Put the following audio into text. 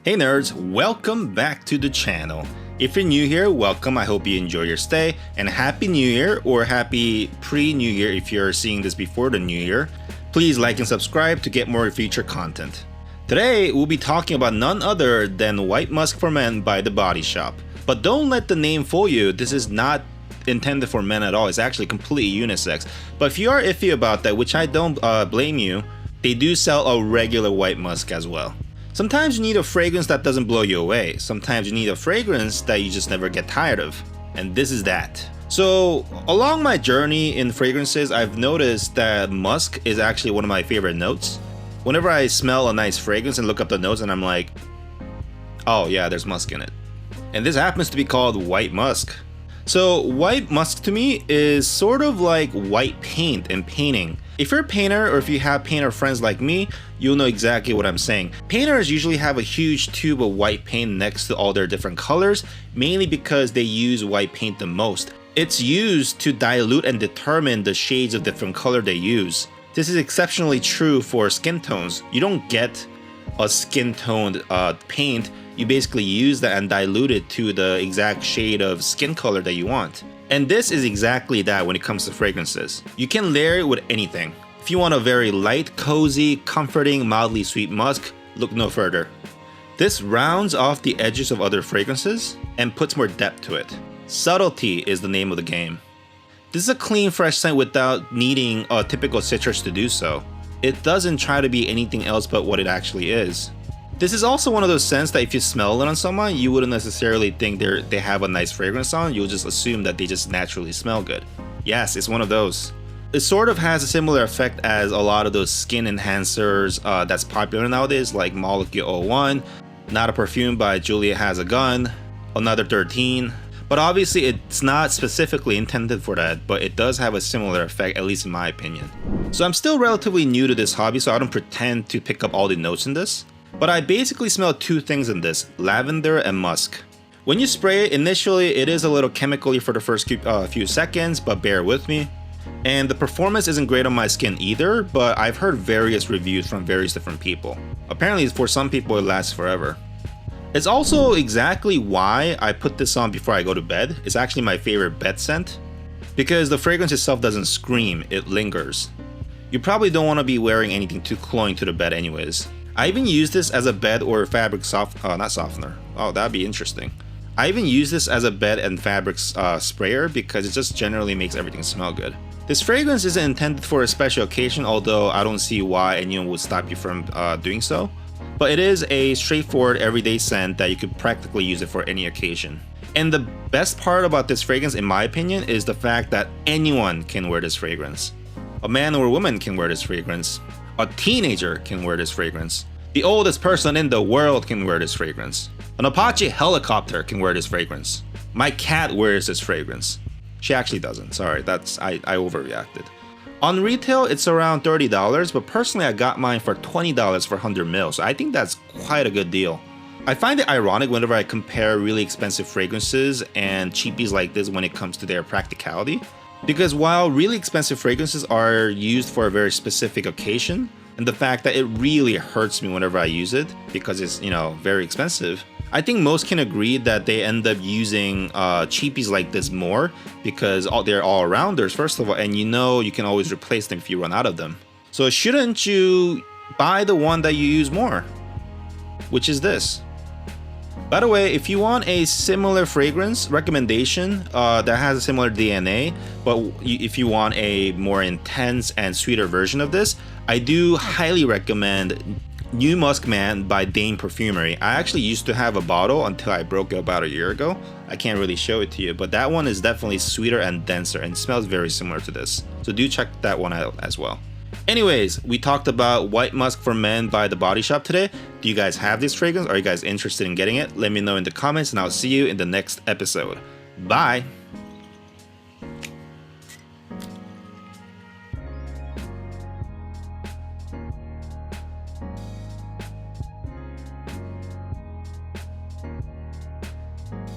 Hey nerds, welcome back to the channel. If you're new here, welcome. I hope you enjoy your stay, and happy new year or happy pre-new year if you're seeing this before the new year. Please like and subscribe to get more future content. Today we'll be talking about none other than White Musk for Men by the Body Shop. But don't let the name fool you, this is not intended for men at all. It's actually completely unisex. But if you are iffy about that, which I don't blame you, they do sell a regular White Musk as well. Sometimes you need a fragrance that doesn't blow you away. Sometimes you need a fragrance that you just never get tired of. And this is that. So along my journey in fragrances, I've noticed that musk is actually one of my favorite notes. Whenever I smell a nice fragrance and look up the notes and I'm like, oh yeah, there's musk in it. And this happens to be called white musk. So white musk to me is sort of like white paint in painting. If you're a painter or if you have painter friends like me, you'll know exactly what I'm saying. Painters usually have a huge tube of white paint next to all their different colors, mainly because they use white paint the most. It's used to dilute and determine the shades of different color they use. This is exceptionally true for skin tones. You don't get a skin toned paint. You basically use that and dilute it to the exact shade of skin color that you want. And this is exactly that when it comes to fragrances. You can layer it with anything. If you want a very light, cozy, comforting, mildly sweet musk, look no further. This rounds off the edges of other fragrances and puts more depth to it. Subtlety is the name of the game. This is a clean, fresh scent without needing a typical citrus to do so. It doesn't try to be anything else but what it actually is. This is also one of those scents that if you smell it on someone, you wouldn't necessarily think they have a nice fragrance on. You'll just assume that they just naturally smell good. Yes, it's one of those. It sort of has a similar effect as a lot of those skin enhancers that's popular nowadays, like Molecule 01, Not a Perfume by Julia Has a Gun, Another 13. But obviously it's not specifically intended for that, but it does have a similar effect, at least in my opinion. So I'm still relatively new to this hobby, so I don't pretend to pick up all the notes in this. But I basically smell two things in this, lavender and musk. When you spray it, initially it is a little chemically for the first few seconds, but bear with me. And the performance isn't great on my skin either, but I've heard various reviews from various different people. Apparently for some people it lasts forever. It's also exactly why I put this on before I go to bed. It's actually my favorite bed scent, because the fragrance itself doesn't scream, it lingers. You probably don't want to be wearing anything too cloying to the bed anyways. I even use this as a bed or fabric not softener. Oh, that'd be interesting. I even use this as a bed and fabric sprayer because it just generally makes everything smell good. This fragrance isn't intended for a special occasion, although I don't see why anyone would stop you from doing so. But it is a straightforward everyday scent that you could practically use it for any occasion. And the best part about this fragrance, in my opinion, is the fact that anyone can wear this fragrance. A man or a woman can wear this fragrance. A teenager can wear this fragrance. The oldest person in the world can wear this fragrance. An Apache helicopter can wear this fragrance. My cat wears this fragrance. She actually doesn't, sorry, I overreacted. On retail, it's around $30, but personally I got mine for $20 for 100 ml, so I think that's quite a good deal. I find it ironic whenever I compare really expensive fragrances and cheapies like this when it comes to their practicality. Because while really expensive fragrances are used for a very specific occasion, and the fact that it really hurts me whenever I use it because it's, very expensive, I think most can agree that they end up using cheapies like this more because they're all-rounders, first of all, and you can always replace them if you run out of them. So shouldn't you buy the one that you use more, which is this? By the way, if you want a similar fragrance recommendation that has a similar DNA, but if you want a more intense and sweeter version of this, I do highly recommend New Musk Man by Dane Perfumery. I actually used to have a bottle until I broke it about a year ago. I can't really show it to you, but that one is definitely sweeter and denser and smells very similar to this. So do check that one out as well. Anyways, we talked about White Musk for Men by the Body Shop today. Do you guys have this fragrance? Are you guys interested in getting it? Let me know in the comments and I'll see you in the next episode. Bye!